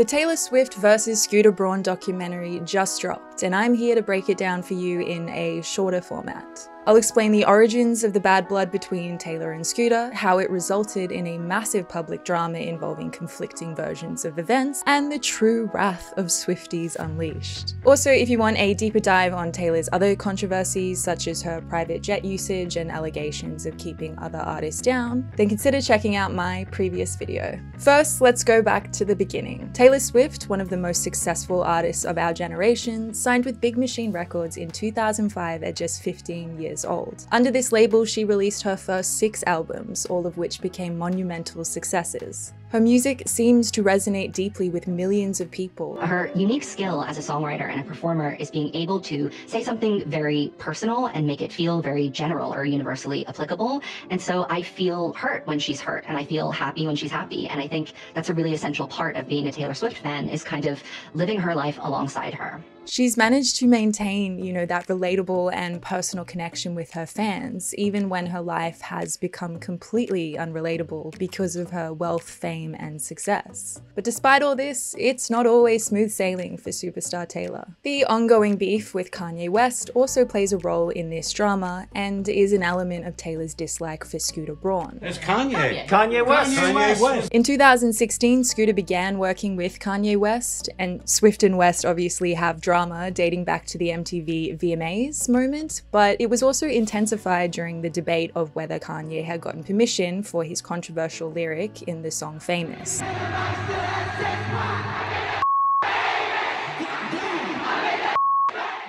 The Taylor Swift vs. Scooter Braun documentary just dropped, and I'm here to break it down for you in a shorter format. I'll explain the origins of the bad blood between Taylor and Scooter, how it resulted in a massive public drama involving conflicting versions of events, and the true wrath of Swifties unleashed. Also, if you want a deeper dive on Taylor's other controversies, such as her private jet usage and allegations of keeping other artists down, then consider checking out my previous video. First, let's go back to the beginning. Taylor Swift, one of the most successful artists of our generation, signed with Big Machine Records in 2005 at just 15 years old. Under this label, she released her first 6 albums, all of which became monumental successes. Her music seems to resonate deeply with millions of people. Her unique skill as a songwriter and a performer is being able to say something very personal and make it feel very general or universally applicable. And so I feel hurt when she's hurt, and I feel happy when she's happy. And I think that's a really essential part of being a Taylor Swift fan, is kind of living her life alongside her. She's managed to maintain, that relatable and personal connection with her fans, even when her life has become completely unrelatable because of her wealth, fame, and success. But despite all this, it's not always smooth sailing for superstar Taylor. The ongoing beef with Kanye West also plays a role in this drama and is an element of Taylor's dislike for Scooter Braun. It's Kanye. Kanye West. Kanye West. In 2016, Scooter began working with Kanye West, and Swift and West obviously have drama dating back to the MTV VMAs moment, but it was also intensified during the debate of whether Kanye had gotten permission for his controversial lyric in the song Famous.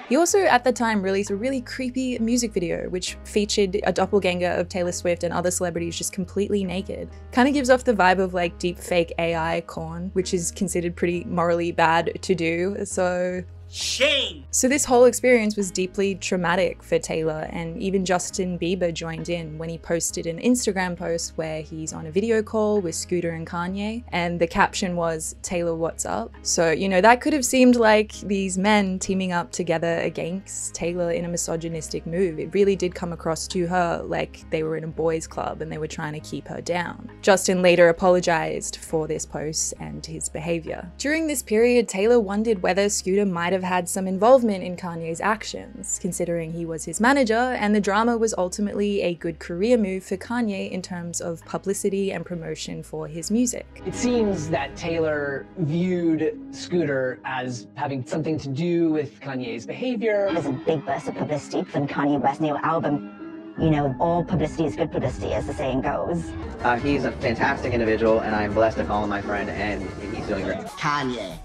He also, at the time, released a really creepy music video which featured a doppelganger of Taylor Swift and other celebrities just completely naked. Kind of gives off the vibe of like deep fake AI corn, which is considered pretty morally bad to do, so... Shame! So this whole experience was deeply traumatic for Taylor, and even Justin Bieber joined in when he posted an Instagram post where he's on a video call with Scooter and Kanye, and the caption was, "Taylor, what's up?" So, that could have seemed like these men teaming up together against Taylor in a misogynistic move. It really did come across to her like they were in a boys' club and they were trying to keep her down. Justin later apologized for this post and his behavior. During this period, Taylor wondered whether Scooter might have had some involvement in Kanye's actions, considering he was his manager, and the drama was ultimately a good career move for Kanye in terms of publicity and promotion for his music. It seems that Taylor viewed Scooter as having something to do with Kanye's behavior. There's a big burst of publicity from Kanye West's new album. All publicity is good publicity, as the saying goes. He's a fantastic individual, and I'm blessed to call him my friend, and he's doing great. Kanye.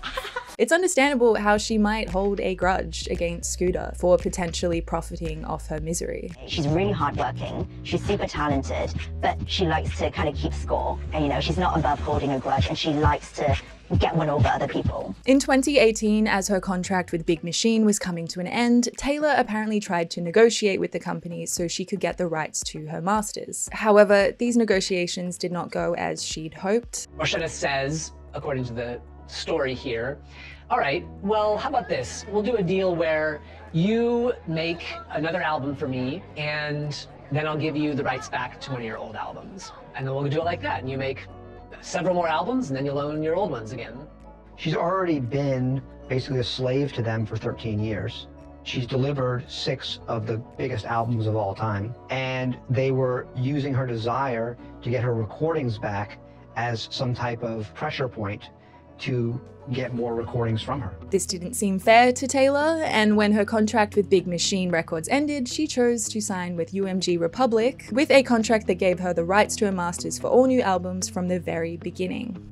It's understandable how she might hold a grudge against Scooter for potentially profiting off her misery. She's really hardworking, she's super talented, but she likes to kind of keep score. And she's not above holding a grudge, and she likes to get one over other people. In 2018, as her contract with Big Machine was coming to an end, Taylor apparently tried to negotiate with the company so she could get the rights to her masters. However, these negotiations did not go as she'd hoped. Rochetta says, according to the story here, all right, well, how about this? We'll do a deal where you make another album for me, and then I'll give you the rights back to one of your old albums. And then we'll do it like that, and you make several more albums, and then you'll own your old ones again. She's already been basically a slave to them for 13 years. She's delivered 6 of the biggest albums of all time, and they were using her desire to get her recordings back as some type of pressure point to get more recordings from her. This didn't seem fair to Taylor, and when her contract with Big Machine Records ended, she chose to sign with UMG Republic with a contract that gave her the rights to her masters for all new albums from the very beginning.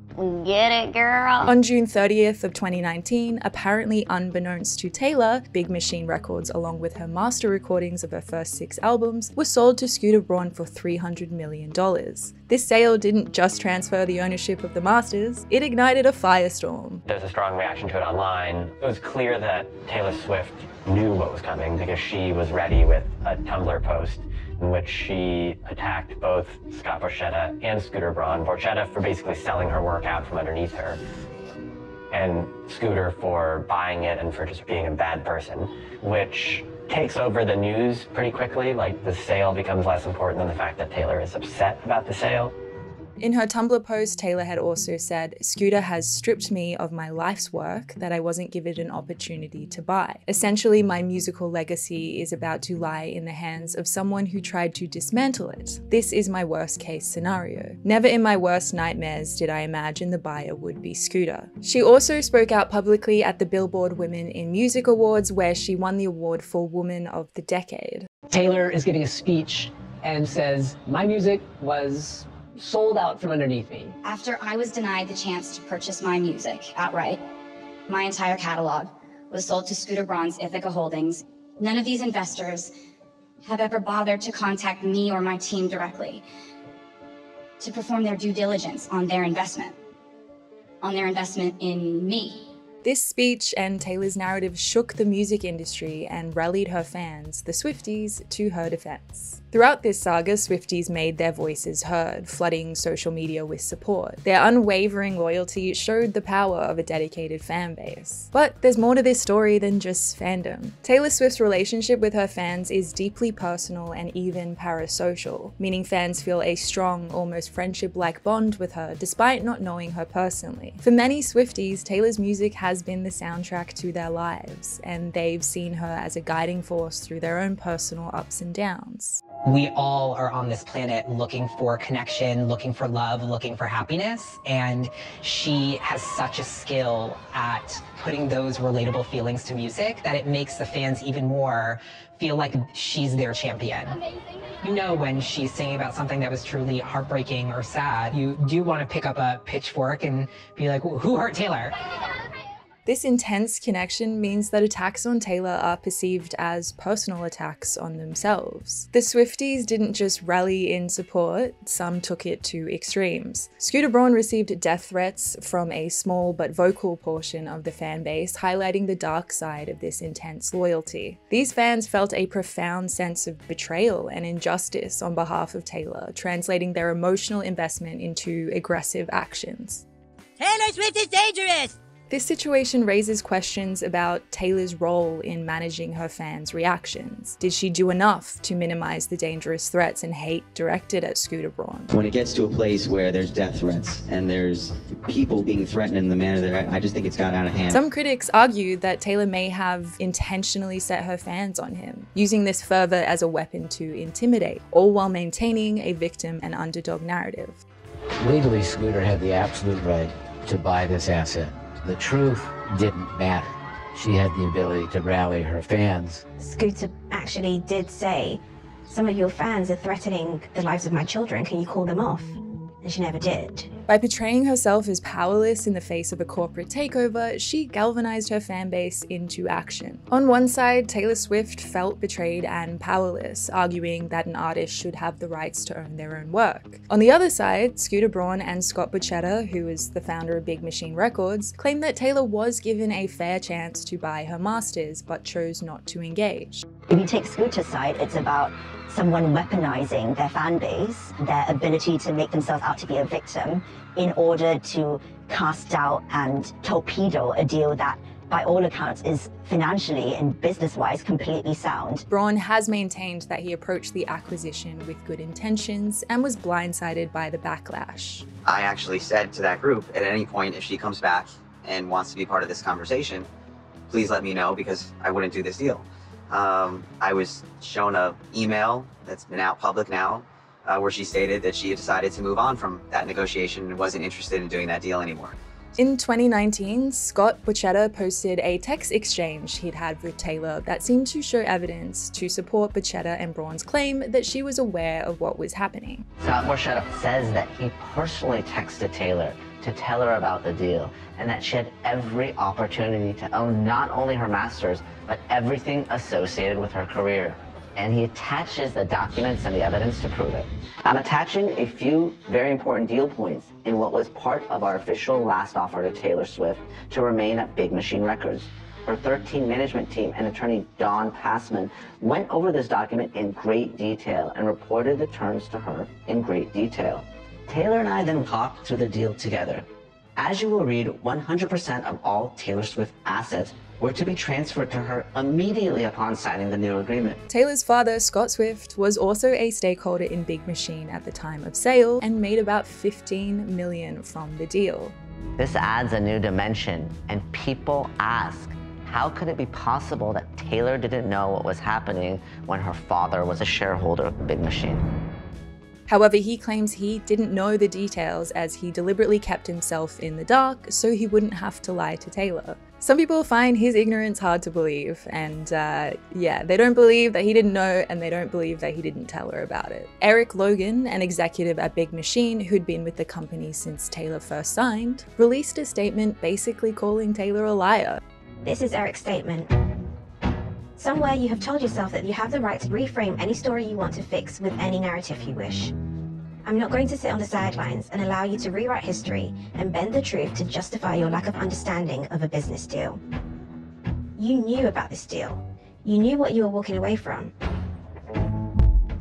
Get it, girl. On June 30th of 2019, apparently unbeknownst to Taylor, Big Machine Records, along with her master recordings of her first 6 albums, were sold to Scooter Braun for $300 million. This sale didn't just transfer the ownership of the masters, it ignited a firestorm. There's a strong reaction to it online. It was clear that Taylor Swift knew what was coming because she was ready with a Tumblr post in which she attacked both Scott Borchetta and Scooter Braun. Borchetta for basically selling her work out from underneath her, and Scooter for buying it and for just being a bad person, which takes over the news pretty quickly. Like, the sale becomes less important than the fact that Taylor is upset about the sale. In her Tumblr post, Taylor had also said, "Scooter has stripped me of my life's work that I wasn't given an opportunity to buy. Essentially, my musical legacy is about to lie in the hands of someone who tried to dismantle it. This is my worst case scenario. Never in my worst nightmares did I imagine the buyer would be Scooter." She also spoke out publicly at the Billboard Women in Music Awards, where she won the award for Woman of the Decade. Taylor is giving a speech and says, "My music was sold out from underneath me." After I was denied the chance to purchase my music outright, my entire catalog was sold to Scooter Braun's Ithaca Holdings. None of these investors have ever bothered to contact me or my team directly to perform their due diligence on their investment in me. This speech and Taylor's narrative shook the music industry and rallied her fans, the Swifties, to her defense. Throughout this saga, Swifties made their voices heard, flooding social media with support. Their unwavering loyalty showed the power of a dedicated fan base. But there's more to this story than just fandom. Taylor Swift's relationship with her fans is deeply personal and even parasocial, meaning fans feel a strong, almost friendship-like bond with her despite not knowing her personally. For many Swifties, Taylor's music has been the soundtrack to their lives, and they've seen her as a guiding force through their own personal ups and downs. We all are on this planet looking for connection, looking for love, looking for happiness, and she has such a skill at putting those relatable feelings to music that it makes the fans even more feel like she's their champion. You know, when she's singing about something that was truly heartbreaking or sad, you do want to pick up a pitchfork and be like, who hurt Taylor? This intense connection means that attacks on Taylor are perceived as personal attacks on themselves. The Swifties didn't just rally in support, some took it to extremes. Scooter Braun received death threats from a small but vocal portion of the fan base, highlighting the dark side of this intense loyalty. These fans felt a profound sense of betrayal and injustice on behalf of Taylor, translating their emotional investment into aggressive actions. Taylor Swift is dangerous! This situation raises questions about Taylor's role in managing her fans' reactions. Did she do enough to minimize the dangerous threats and hate directed at Scooter Braun? When it gets to a place where there's death threats and there's people being threatened in the manner that I just think it's got out of hand. Some critics argue that Taylor may have intentionally set her fans on him, using this further as a weapon to intimidate, all while maintaining a victim and underdog narrative. Legally, Scooter had the absolute right to buy this asset. The truth didn't matter. She had the ability to rally her fans. Scooter actually did say, "Some of your fans are threatening the lives of my children. Can you call them off?" And she never did. By portraying herself as powerless in the face of a corporate takeover, she galvanized her fan base into action. On one side, Taylor Swift felt betrayed and powerless, arguing that an artist should have the rights to own their own work. On the other side, Scooter Braun and Scott Borchetta, who is the founder of Big Machine Records, claimed that Taylor was given a fair chance to buy her masters, but chose not to engage. If you take Scooter's side, it's about someone weaponizing their fan base, their ability to make themselves out to be a victim in order to cast doubt and torpedo a deal that, by all accounts, is financially and business-wise completely sound. Braun has maintained that he approached the acquisition with good intentions and was blindsided by the backlash. I actually said to that group, at any point, if she comes back and wants to be part of this conversation, please let me know, because I wouldn't do this deal. I was shown an email that's been out public now, where she stated that she had decided to move on from that negotiation and wasn't interested in doing that deal anymore. In 2019, Scott Borchetta posted a text exchange he'd had with Taylor that seemed to show evidence to support Borchetta and Braun's claim that she was aware of what was happening. Scott Borchetta says that he personally texted Taylor to tell her about the deal, and that she had every opportunity to own not only her masters, but everything associated with her career. And he attaches the documents and the evidence to prove it. I'm attaching a few very important deal points in what was part of our official last offer to Taylor Swift to remain at Big Machine Records. Her 13 management team and attorney Don Passman went over this document in great detail and reported the terms to her in great detail. Taylor and I then talked through the deal together. As you will read, 100% of all Taylor Swift assets were to be transferred to her immediately upon signing the new agreement. Taylor's father, Scott Swift, was also a stakeholder in Big Machine at the time of sale and made about $15 million from the deal. This adds a new dimension, and people ask, how could it be possible that Taylor didn't know what was happening when her father was a shareholder of Big Machine? However, he claims he didn't know the details as he deliberately kept himself in the dark so he wouldn't have to lie to Taylor. Some people find his ignorance hard to believe, and yeah, they don't believe that he didn't know, and they don't believe that he didn't tell her about it. Eric Logan, an executive at Big Machine who'd been with the company since Taylor first signed, released a statement basically calling Taylor a liar. This is Eric's statement. Somewhere you have told yourself that you have the right to reframe any story you want to fix with any narrative you wish. I'm not going to sit on the sidelines and allow you to rewrite history and bend the truth to justify your lack of understanding of a business deal. You knew about this deal. You knew what you were walking away from.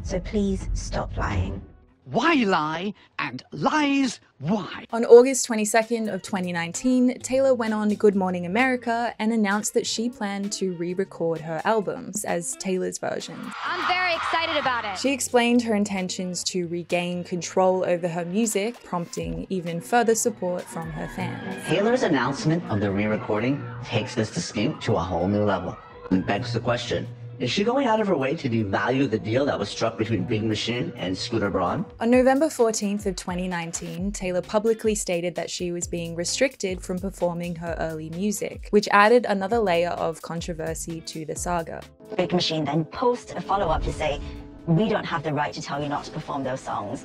So please stop lying. Why lie? And lies, why? On August 22nd of 2019, Taylor went on Good Morning America and announced that she planned to re-record her albums as Taylor's version. I'm very excited about it. She explained her intentions to regain control over her music, prompting even further support from her fans. Taylor's announcement of the re-recording takes this dispute to a whole new level. It begs the question, is she going out of her way to devalue the deal that was struck between Big Machine and Scooter Braun? On November 14th of 2019, Taylor publicly stated that she was being restricted from performing her early music, which added another layer of controversy to the saga. Big Machine then post a follow-up to say, we don't have the right to tell you not to perform those songs.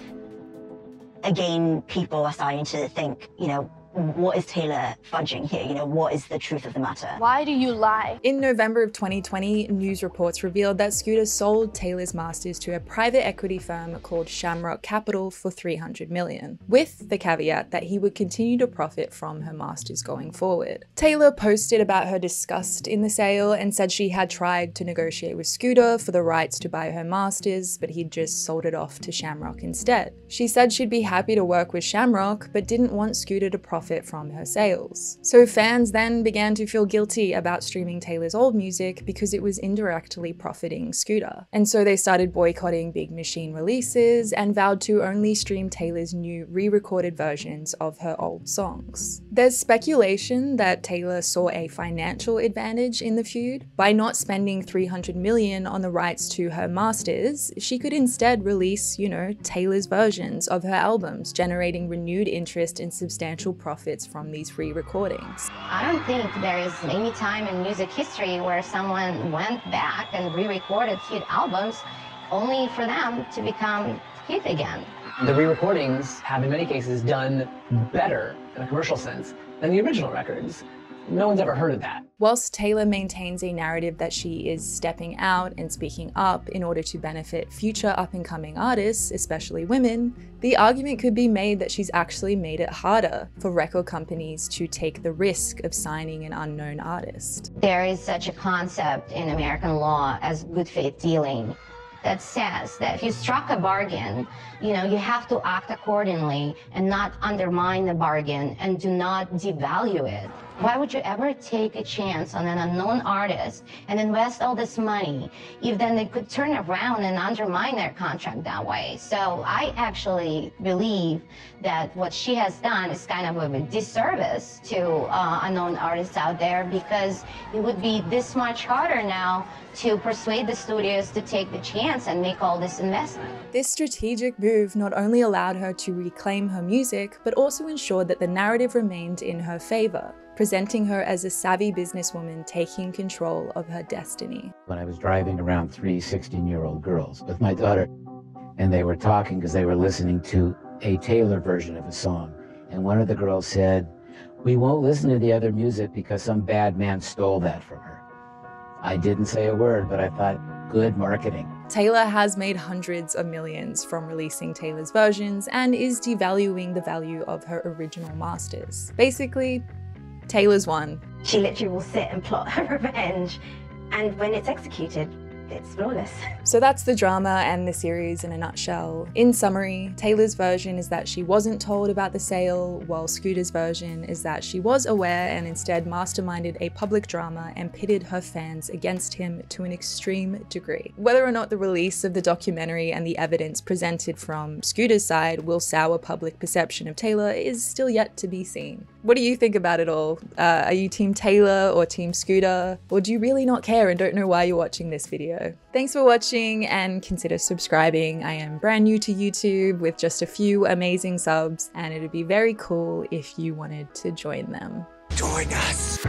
Again, people are starting to think, what is Taylor fudging here? What is the truth of the matter? Why do you lie? In November of 2020, news reports revealed that Scooter sold Taylor's masters to a private equity firm called Shamrock Capital for $300 million, with the caveat that he would continue to profit from her masters going forward. Taylor posted about her disgust in the sale and said she had tried to negotiate with Scooter for the rights to buy her masters, but he'd just sold it off to Shamrock instead. She said she'd be happy to work with Shamrock, but didn't want Scooter to profit from her sales. So fans then began to feel guilty about streaming Taylor's old music because it was indirectly profiting Scooter. And so they started boycotting Big Machine releases and vowed to only stream Taylor's new re-recorded versions of her old songs. There's speculation that Taylor saw a financial advantage in the feud. By not spending $300 million on the rights to her masters, she could instead release, Taylor's versions of her albums, generating renewed interest and substantial profits from these re-recordings. I don't think there is any time in music history where someone went back and re-recorded hit albums only for them to become hit again. The re-recordings have in many cases done better in a commercial sense than the original records. No one's ever heard of that. Whilst Taylor maintains a narrative that she is stepping out and speaking up in order to benefit future up-and-coming artists, especially women, the argument could be made that she's actually made it harder for record companies to take the risk of signing an unknown artist. There is such a concept in American law as good faith dealing that says that if you struck a bargain, you have to act accordingly and not undermine the bargain and do not devalue it. Why would you ever take a chance on an unknown artist and invest all this money if then they could turn around and undermine their contract that way? So I actually believe that what she has done is kind of a disservice to unknown artists out there, because it would be this much harder now to persuade the studios to take the chance and make all this investment. This strategic move not only allowed her to reclaim her music, but also ensured that the narrative remained in her favor, presenting her as a savvy businesswoman taking control of her destiny. When I was driving around 3 16-year-old girls with my daughter, and they were talking because they were listening to a Taylor version of a song, and one of the girls said, "We won't listen to the other music because some bad man stole that from her." I didn't say a word, but I thought, good marketing. Taylor has made hundreds of millions from releasing Taylor's versions and is devaluing the value of her original masters. Basically, Taylor's won. She literally will sit and plot her revenge, and when it's executed, it's flawless. So that's the drama and the series in a nutshell. In summary, Taylor's version is that she wasn't told about the sale, while Scooter's version is that she was aware and instead masterminded a public drama and pitted her fans against him to an extreme degree. Whether or not the release of the documentary and the evidence presented from Scooter's side will sour public perception of Taylor is still yet to be seen. What do you think about it all? Are you Team Taylor or Team Scooter? Or do you really not care and don't know why you're watching this video? Thanks for watching and consider subscribing. I am brand new to YouTube with just a few amazing subs, and it'd be very cool if you wanted to join them. Join us.